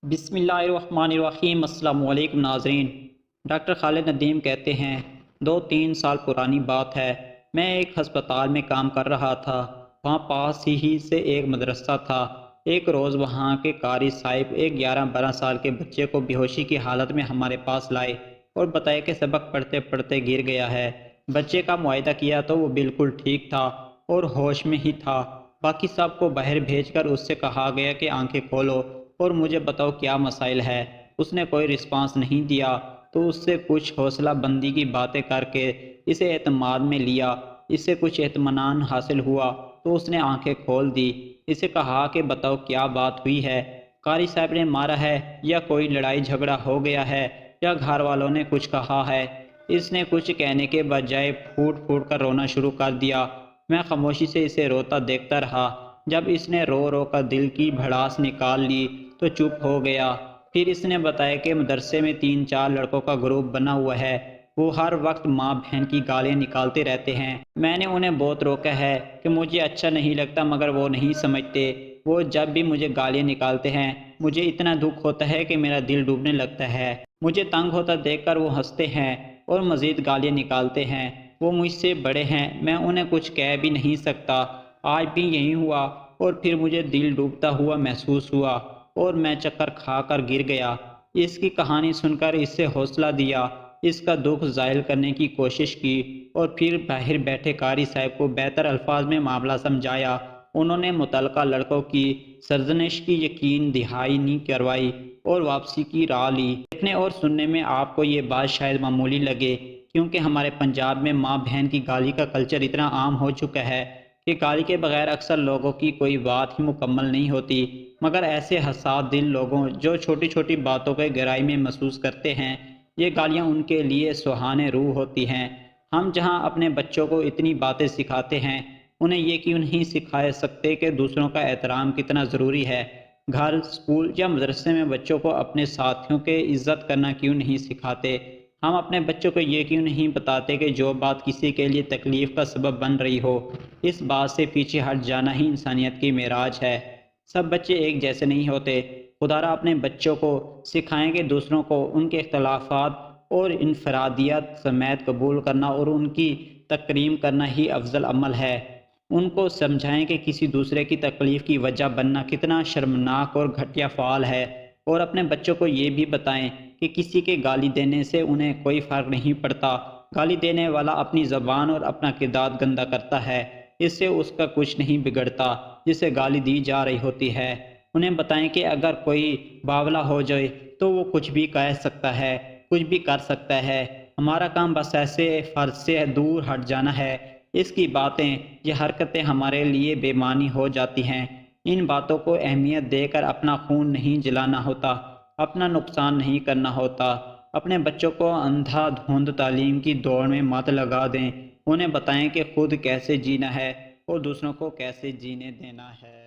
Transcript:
بسم اللہ الرحمن الرحیم۔ السلام علیکم ناظرین۔ ڈاکٹر خالد ندیم کہتے ہیں 2-3 سال پرانی بات ہے، میں ایک ہسپتال میں کام کر رہا تھا۔ وہاں پاس ہی سے ایک مدرسہ تھا۔ ایک روز وہاں کے قاری صاحب ایک 11-12 سال کے بچے کو بے ہوشی کی حالت میں ہمارے پاس لائے اور بتایا کہ سبق پڑھتے پڑھتے گر گیا ہے۔ بچے کا معائنہ کیا تو وہ بالکل ٹھیک تھا اور ہوش میں ہی تھا۔ باقی سب کو باہر بھیج کر اس سے کہا گیا کہ آنکھیں کھولو اور مجھے بتاؤ کیا مسائل ہے۔ اس نے کوئی رسپانس نہیں دیا تو اس سے کچھ حوصلہ بندی کی باتیں کر کے اسے اعتماد میں لیا۔ اس سے کچھ اطمینان حاصل ہوا تو اس نے آنکھیں کھول دی۔ اسے کہا کہ بتاؤ کیا بات ہوئی ہے، قاری صاحب نے مارا ہے یا کوئی لڑائی جھگڑا ہو گیا ہے یا گھر والوں نے کچھ کہا ہے۔ اس نے کچھ کہنے کے بجائے پھوٹ پھوٹ کر رونا شروع کر دیا۔ میں خاموشی سے اسے روتا دیکھتا رہا۔ جب اس نے رو رو کر دل کی بھڑاس نکال لی تو چپ ہو گیا۔ پھر اس نے بتایا کہ مدرسے میں 3-4 لڑکوں کا گروپ بنا ہوا ہے، وہ ہر وقت ماں بہن کی گالیاں نکالتے رہتے ہیں۔ میں نے انہیں بہت روکا ہے کہ مجھے اچھا نہیں لگتا، مگر وہ نہیں سمجھتے۔ وہ جب بھی مجھے گالیاں نکالتے ہیں مجھے اتنا دکھ ہوتا ہے کہ میرا دل ڈوبنے لگتا ہے۔ مجھے تنگ ہوتا دیکھ کر وہ ہنستے ہیں اور مزید گالیاں نکالتے ہیں۔ وہ مجھ سے بڑے ہیں، میں انہیں کچھ کہہ بھی نہیں سکتا۔ آج بھی یہی ہوا اور پھر مجھے دل ڈوبتا ہوا محسوس ہوا اور میں چکر کھا کر گر گیا۔ اس کی کہانی سن کر اس سے حوصلہ دیا، اس کا دکھ ظاہر کرنے کی کوشش کی اور پھر باہر بیٹھے قاری صاحب کو بہتر الفاظ میں معاملہ سمجھایا۔ انہوں نے متعلقہ لڑکوں کی سرزنش کی یقین دہانی کروائی اور واپسی کی راہ لی۔ دیکھنے اور سننے میں آپ کو یہ بات شاید معمولی لگے، کیونکہ ہمارے پنجاب میں ماں بہن کی گالی کا کلچر اتنا عام ہو چکا ہے کہ گالی کے بغیر اکثر لوگوں کی کوئی بات ہی مکمل نہیں ہوتی، مگر ایسے حساس دل لوگوں جو چھوٹی چھوٹی باتوں کے گہرائی میں محسوس کرتے ہیں، یہ گالیاں ان کے لیے سہانے روح ہوتی ہیں۔ ہم جہاں اپنے بچوں کو اتنی باتیں سکھاتے ہیں، انہیں یہ کیوں نہیں سکھا سکتے کہ دوسروں کا احترام کتنا ضروری ہے؟ گھر، اسکول یا مدرسے میں بچوں کو اپنے ساتھیوں کے عزت کرنا کیوں نہیں سکھاتے؟ ہم اپنے بچوں کو یہ کیوں نہیں بتاتے کہ جو بات کسی کے لیے تکلیف کا سبب بن رہی ہو، اس بات سے پیچھے ہٹ جانا ہی انسانیت کی معراج ہے۔ سب بچے ایک جیسے نہیں ہوتے۔ خدا را اپنے بچوں کو سکھائیں کہ دوسروں کو ان کے اختلافات اور انفرادیت سمیت قبول کرنا اور ان کی تکریم کرنا ہی افضل عمل ہے۔ ان کو سمجھائیں کہ کسی دوسرے کی تکلیف کی وجہ بننا کتنا شرمناک اور گھٹیا فعل ہے، اور اپنے بچوں کو یہ بھی بتائیں کہ کسی کے گالی دینے سے انہیں کوئی فرق نہیں پڑتا۔ گالی دینے والا اپنی زبان اور اپنا کردار گندا کرتا ہے، اس سے اس کا کچھ نہیں بگڑتا جسے گالی دی جا رہی ہوتی ہے۔ انہیں بتائیں کہ اگر کوئی باولا ہو جائے تو وہ کچھ بھی کہہ سکتا ہے، کچھ بھی کر سکتا ہے۔ ہمارا کام بس ایسے فرض سے دور ہٹ جانا ہے۔ اس کی باتیں، یہ حرکتیں ہمارے لیے بے معنی ہو جاتی ہیں۔ ان باتوں کو اہمیت دے کر اپنا خون نہیں جلانا ہوتا، اپنا نقصان نہیں کرنا ہوتا۔ اپنے بچوں کو اندھا دھند تعلیم کی دوڑ میں مت لگا دیں۔ انہیں بتائیں کہ خود کیسے جینا ہے اور دوسروں کو کیسے جینے دینا ہے۔